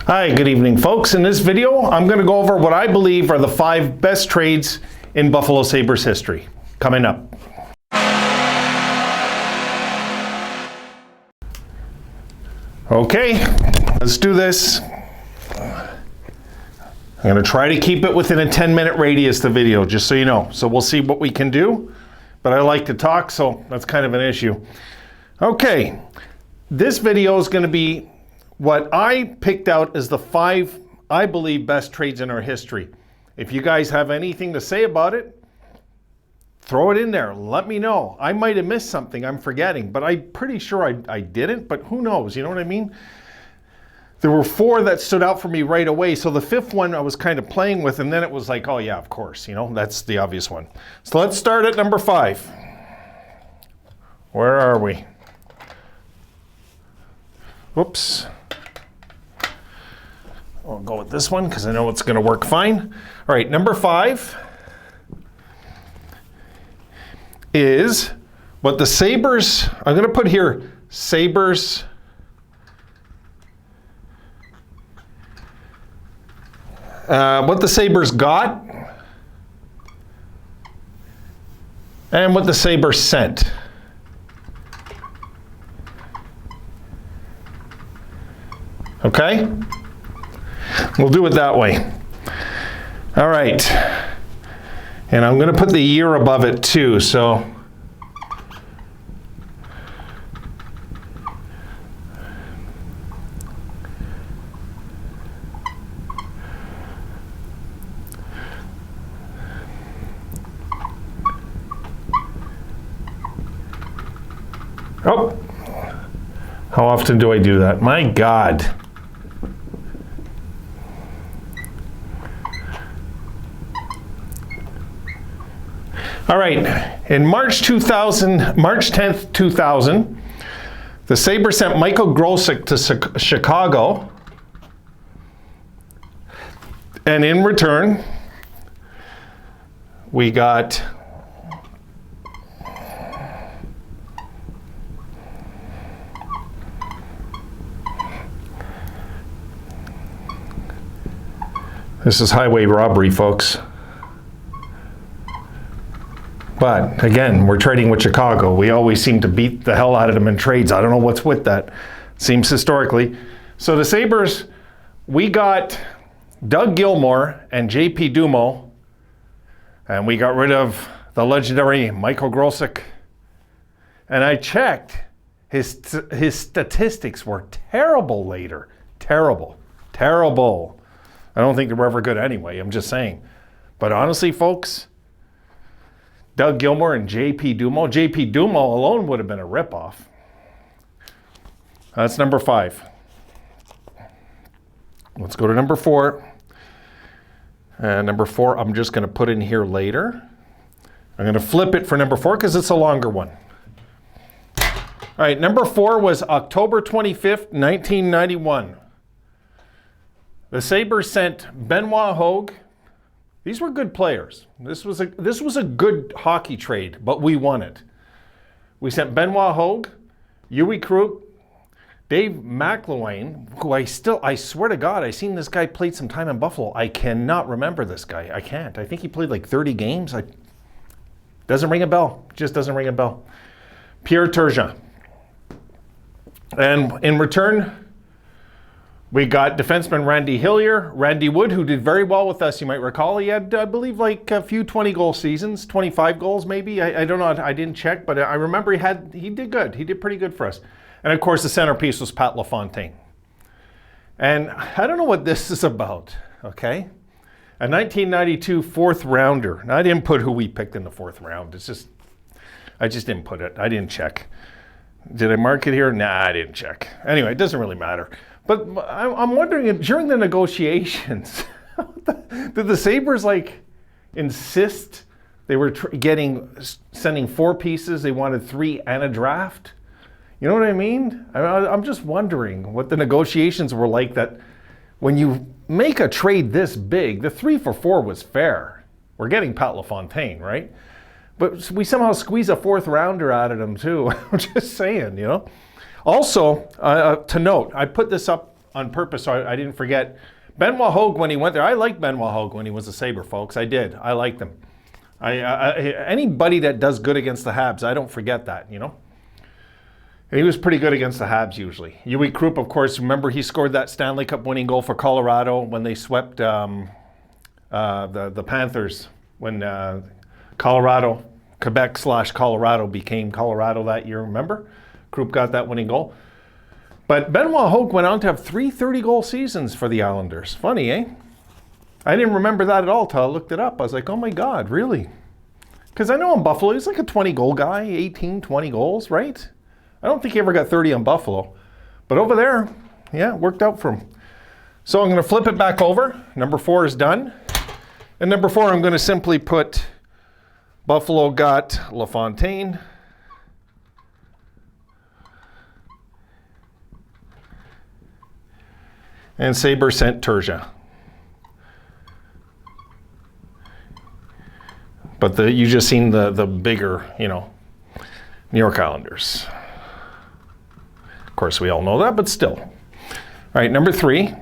Hi, good evening, folks. In this video, I'm going to go over what I believe are the 5 best trades in Buffalo Sabres history. Coming up. Okay, let's do this. I'm going to try to keep it within a 10-minute radius, the video, just so you know. So we'll see what we can do. But I like to talk, so that's kind of an issue. Okay, this video is going to be what I picked out as the 5, I believe, best trades in our history. If you guys have anything to say about it, throw it in there. Let me know. I might have missed something I'm forgetting, but I'm pretty sure I didn't, but who knows? You know what I mean? There were 4 that stood out for me right away. So the 5th one I was kind of playing with, and then it was like, oh yeah, of course, you know, that's the obvious one. So let's start at number 5. Where are we? Whoops. I'll go with this one because I know it's going to work fine. All right, number 5 is what the Sabres, I'm going to put here, Sabres what the Sabres got and what the Sabres sent. Okay? We'll do it that way. All right. And I'm going to put the year above it too, so. Oh. How often do I do that? My God. All right, in March 10th, 2000, the Sabres sent Michael Grosek to Chicago, and in return, we got this is highway robbery, folks. But again, we're trading with Chicago. We always seem to beat the hell out of them in trades. I don't know what's with that. Seems historically. So the Sabres, we got Doug Gilmour and JP Dumo, and we got rid of the legendary Michael Grosek. And I checked, his statistics were terrible later. Terrible. Terrible. I don't think they were ever good anyway, I'm just saying. But honestly, folks, Doug Gilmour and JP Dumo alone would have been a ripoff. That's number 5. Let's go to number 4. And number 4, I'm just going to put in here later. I'm going to flip it for number 4 because it's a longer one. All right, number 4 was October 25th, 1991. The Sabres sent Benoit Hogue. These were good players. This was a good hockey trade, but we won it. We sent Benoit Hogue, Uwe Krupp, Dave McElwain, who I swear to God, I seen this guy played some time in Buffalo. I cannot remember this guy. I can't. I think he played like 30 games. Doesn't ring a bell. Just doesn't ring a bell. Pierre Turgeon. And in return, we got defenseman Randy Hillier, Randy Wood, who did very well with us, you might recall. He had, I believe, like a few 20-goal seasons, 25 goals maybe. I don't know, I didn't check, but I remember he did good. He did pretty good for us. And of course, the centerpiece was Pat LaFontaine. And I don't know what this is about, okay? A 1992 4th rounder. Now, I didn't put who we picked in the 4th round. I just didn't put it. I didn't check. Did I mark it here? Nah, I didn't check. Anyway, it doesn't really matter. But I'm wondering, during the negotiations, did the Sabres insist they were sending 4 pieces, they wanted 3 and a draft? You know what I mean? I'm just wondering what the negotiations were like, that when you make a trade this big, the 3 for 4 was fair. We're getting Pat LaFontaine, right? But we somehow squeeze a 4th rounder out of them too. I'm just saying, you know. Also, to note, I put this up on purpose so I didn't forget. Benoit Hogue, when he went there, I liked Benoit Hogue when he was a Sabre, folks. I did. I liked him. Anybody that does good against the Habs, I don't forget that, you know. And he was pretty good against the Habs usually. Yui Krupp, of course, remember he scored that Stanley Cup winning goal for Colorado when they swept the Panthers when Quebec/Colorado became Colorado that year, remember? Krupp got that winning goal. But Benoit Hogue went on to have 3 30-goal seasons for the Islanders. Funny, eh? I didn't remember that at all till I looked it up. I was like, oh my God, really? Because I know in Buffalo, he's like a 20-goal guy, 18, 20 goals, right? I don't think he ever got 30 on Buffalo. But over there, yeah, it worked out for him. So I'm going to flip it back over. Number 4 is done. And number 4, I'm going to simply put Buffalo got LaFontaine. And Sabres sent Turgeon. But you just seen the bigger, you know, New York Islanders. Of course, we all know that, but still. All right, number 3.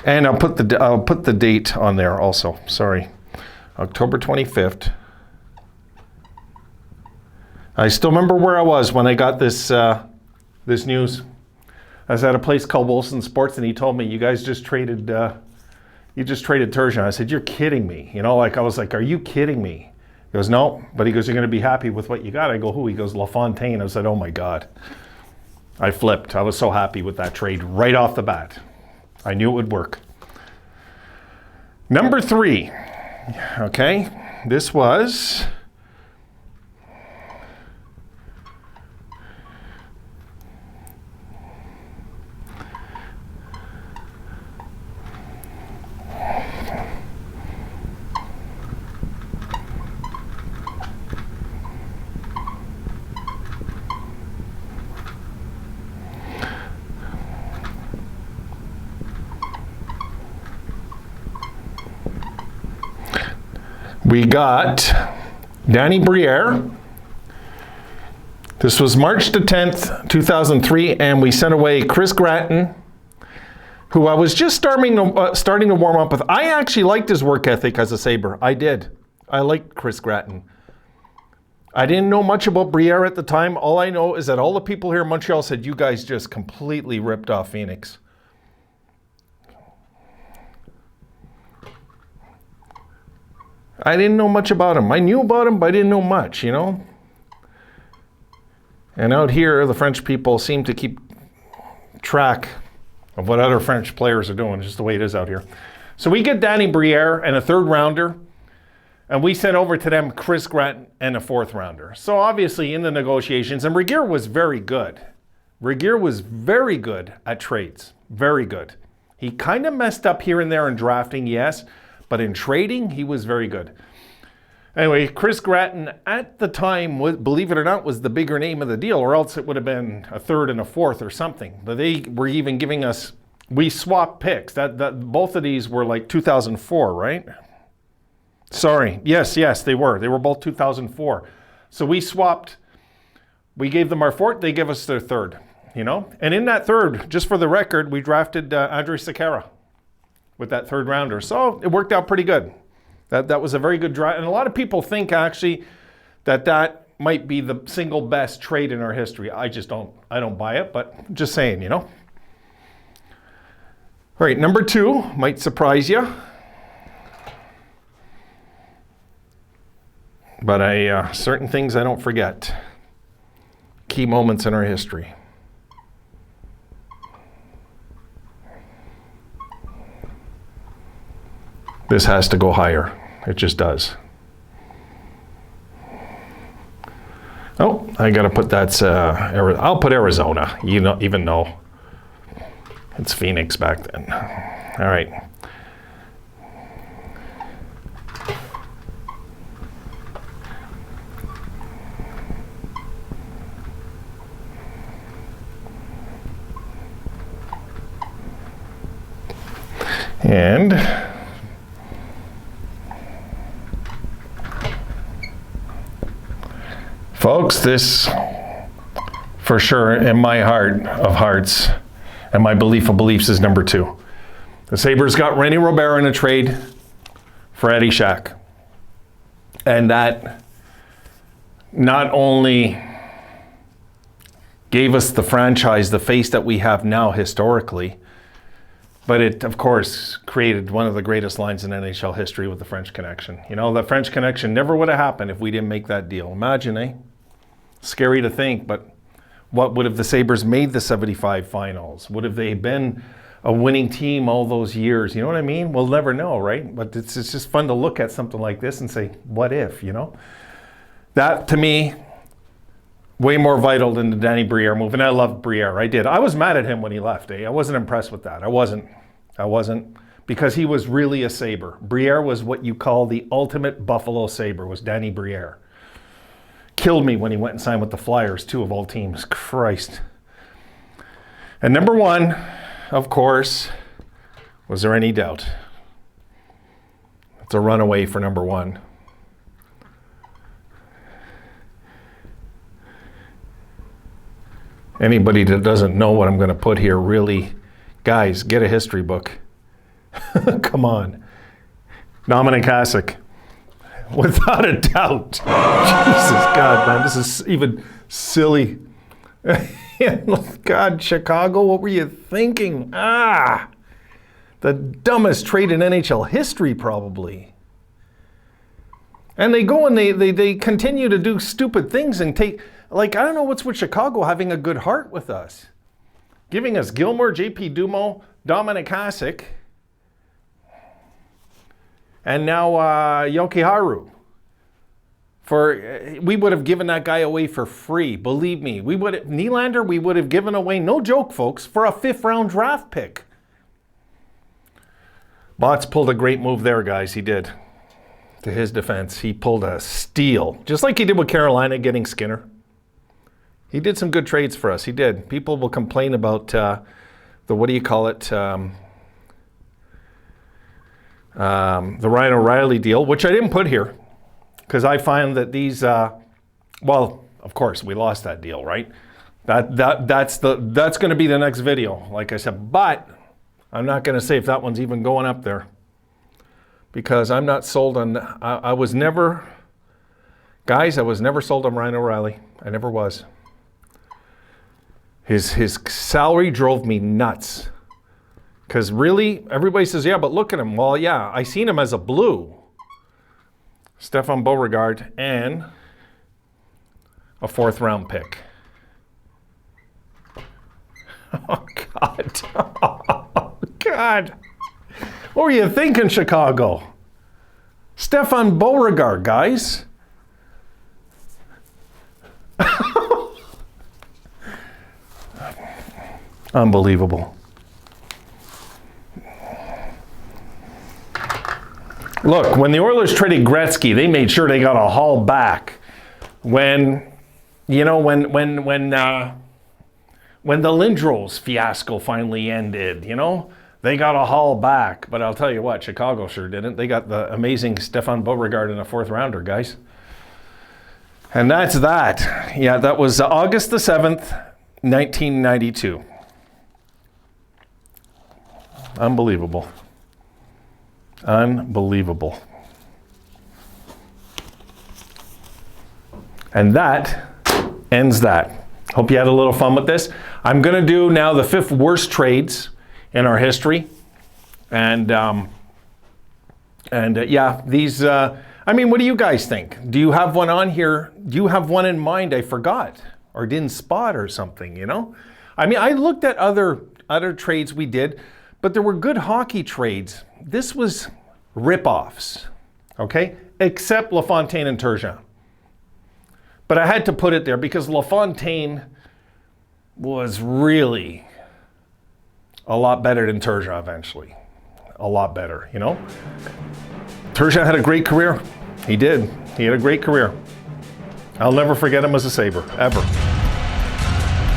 And I'll put the date on there also. Sorry, October 25th. I still remember where I was when I got this this news. I was at a place called Wilson Sports, and he told me, "You guys just traded Turgeon." I said, "You're kidding me." You know, like I was like, "Are you kidding me?" He goes, "No," but he goes, "You're going to be happy with what you got." I go, "Who?" He goes, "LaFontaine." I said, "Oh my God." I flipped. I was so happy with that trade right off the bat. I knew it would work. Number 3. Okay, this was we got Danny Briere. This was March the 10th, 2003, and we sent away Chris Gratton, who I was just starting to warm up with. I actually liked his work ethic as a Sabre. I did. I liked Chris Gratton. I didn't know much about Briere at the time. All I know is that all the people here in Montreal said, you guys just completely ripped off Phoenix. I didn't know much about him. I knew about him, but I didn't know much, you know? And out here, the French people seem to keep track of what other French players are doing, just the way it is out here. So we get Danny Briere and a 3rd rounder, and we sent over to them Chris Gratton and a 4th rounder. So obviously in the negotiations, and Regeer was very good. Regeer was very good at trades, very good. He kind of messed up here and there in drafting, yes, but in trading, he was very good. Anyway, Chris Gratton at the time, believe it or not, was the bigger name of the deal, or else it would have been a 3rd and a 4th or something. But they were even giving us, we swapped picks. Both of these were like 2004, right? Sorry, yes, they were. They were both 2004. So we swapped, we gave them our 4th, they give us their 3rd, you know? And in that 3rd, just for the record, we drafted Andrei Sekera with that 3rd rounder. So it worked out pretty good. That was a very good draft. And a lot of people think actually that might be the single best trade in our history. I don't buy it, but just saying, you know. All right, number 2 might surprise you. But certain things I don't forget. Key moments in our history. This has to go higher. It just does. Oh, I gotta put that's I'll put Arizona, you know, even though it's Phoenix back then. All right. And folks, this for sure, in my heart of hearts, and my belief of beliefs, is number 2. The Sabres got Rennie Robert in a trade for Eddie Shack. And that not only gave us the franchise, the face that we have now historically, but it, of course, created one of the greatest lines in NHL history with the French Connection. You know, the French Connection never would have happened if we didn't make that deal. Imagine, eh? Scary to think, but what would have the Sabres made the 75 finals? Would have they been a winning team all those years? You know what I mean? We'll never know, right? But it's just fun to look at something like this and say, what if, you know? That, to me, way more vital than the Danny Briere move. And I loved Briere. I did. I was mad at him when he left. Eh? I wasn't impressed with that. I wasn't. Because he was really a Sabre. Briere was what you call the ultimate Buffalo Sabre, was Danny Briere. Killed me when he went and signed with the Flyers, too, of all teams. Christ. And number 1, of course, was there any doubt? It's a runaway for number 1. Anybody that doesn't know what I'm going to put here, really, guys, get a history book. Come on. Dominic Hasek. Without a doubt. Jesus God, man, this is even silly. God, Chicago, what were you thinking? The dumbest trade in NHL history, probably. And they go and they continue to do stupid things and take, like, I don't know what's with Chicago having a good heart with us. Giving us Gilmore, JP Dumo, Dominic Hasek, and now Jokiharju. We would have given that guy away for free. Believe me, Nylander, we would have given away, no joke, folks, for a 5th-round draft pick. Botts pulled a great move there, guys. He did. To his defense, he pulled a steal, just like he did with Carolina getting Skinner. He did some good trades for us. He did. People will complain about the Ryan O'Reilly deal, which I didn't put here, because I find that these, well, of course, we lost that deal, right? That's going to be the next video, like I said. But I'm not going to say if that one's even going up there, because I'm not sold on. I was never sold on Ryan O'Reilly. I never was. His salary drove me nuts. Because really, everybody says, yeah, but look at him. Well, yeah, I seen him as a blue. Stefan Beauregard and a 4th-round pick. Oh, God. Oh, God. What were you thinking, Chicago? Stefan Beauregard, guys. Unbelievable. Look, when the Oilers traded Gretzky, they made sure they got a haul back. When the Lindros fiasco finally ended, they got a haul back. But I'll tell you what, Chicago sure didn't. They got the amazing Stefan Beauregard in a 4th-rounder, guys. And that's that. Yeah, that was August the 7th, 1992. Unbelievable. Unbelievable. And that ends that. Hope you had a little fun with this. I'm going to do now the 5th worst trades in our history. And yeah, these, I mean, what do you guys think? Do you have one on here? Do you have one in mind I forgot or didn't spot or something, I mean, I looked at other trades we did, but there were good hockey trades. This was rip-offs, okay? Except LaFontaine and Turgeon. But I had to put it there because LaFontaine was really a lot better than Turgeon eventually. A lot better, Turgeon had a great career. He did. He had a great career. I'll never forget him as a Sabre, ever.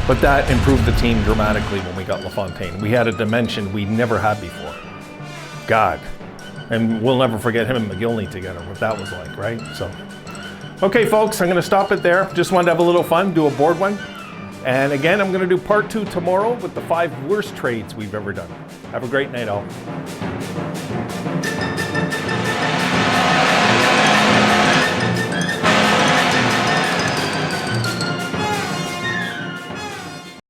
But that improved the team dramatically when we got LaFontaine. We had a dimension we never had before. God. And we'll never forget him and McGillney together, what that was like, right? So, okay, folks, I'm going to stop it there. Just wanted to have a little fun, do a board one. And again, I'm going to do part 2 tomorrow with the 5 worst trades we've ever done. Have a great night, all.